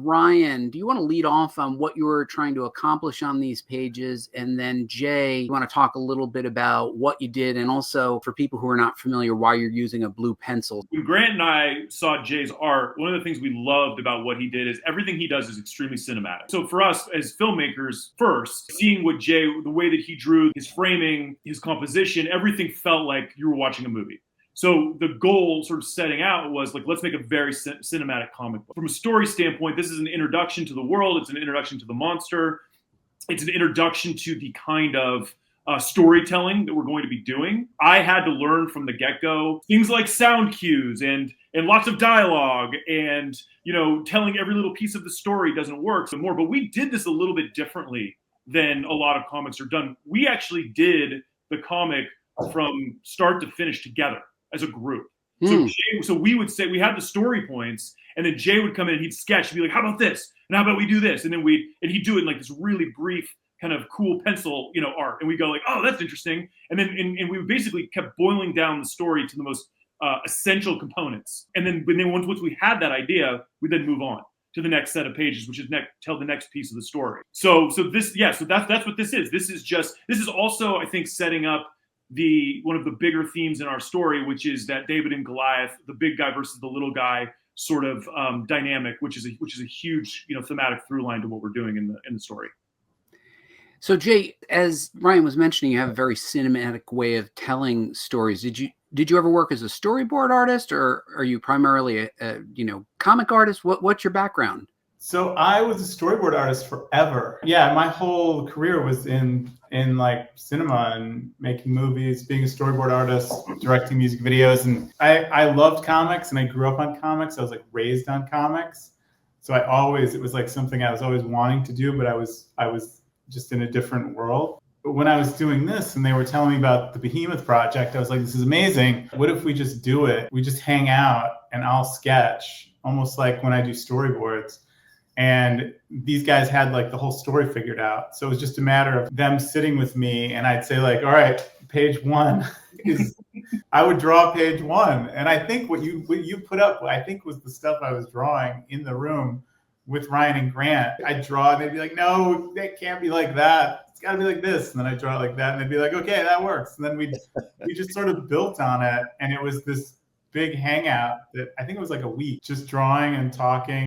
Ryan, do you want to lead off on what you were trying to accomplish on these pages? And then Jay, you want to talk a little bit about what you did, and also for people who are not familiar, why you're using a blue pencil. When Grant and I saw Jay's art, one of the things we loved about what he did is everything he does is extremely cinematic. So for us as filmmakers, first, seeing what Jay, the way that he drew, his framing, his composition, everything felt like you were watching a movie. So the goal sort of setting out was like, let's make a very cinematic comic book. From a story standpoint, this is an introduction to the world. It's an introduction to the monster. It's an introduction to the kind of storytelling that we're going to be doing. I had to learn from the get-go things like sound cues and lots of dialogue, and telling every little piece of the story doesn't work some more. But we did this a little bit differently than a lot of comics are done. We actually did the comic from start to finish together as a group. So we would say we had the story points, and then Jay would come in and he'd sketch and be like, how about this? And how about we do this? And then he'd do it in like this really brief kind of cool pencil, art. And we go like, oh, that's interesting. And then and we basically kept boiling down the story to the most essential components. And then once we had that idea, we then move on to the next set of pages, which is tell the next piece of the story. So that's what this is. This is also, I think, setting up one of the bigger themes in our story, which is that David and Goliath, the big guy versus the little guy sort of dynamic, which is a huge thematic through line to what we're doing in the story. So Jay, as Ryan was mentioning, you have a very cinematic way of telling stories. Did you ever work as a storyboard artist, or are you primarily a comic artist? What's your background? So I was a storyboard artist forever. Yeah, my whole career was in like cinema and making movies, being a storyboard artist, directing music videos. And I loved comics, and I grew up on comics. I was like raised on comics. So it was like something I was always wanting to do, but I was just in a different world. But when I was doing this and they were telling me about the Behemoth project, I was like, this is amazing. What if we just do it? We just hang out and I'll sketch, almost like when I do storyboards. And these guys had like the whole story figured out. So it was just a matter of them sitting with me, and I'd say like, all right, page 1 is, I would draw page 1. And I think what you put up, I think was the stuff I was drawing in the room with Ryan and Grant. I'd draw and they'd be like, no, that can't be like that. It's gotta be like this. And then I'd draw it like that, and they'd be like, okay, that works. And then we just sort of built on it. And it was this big hangout that I think it was like a week, just drawing and talking.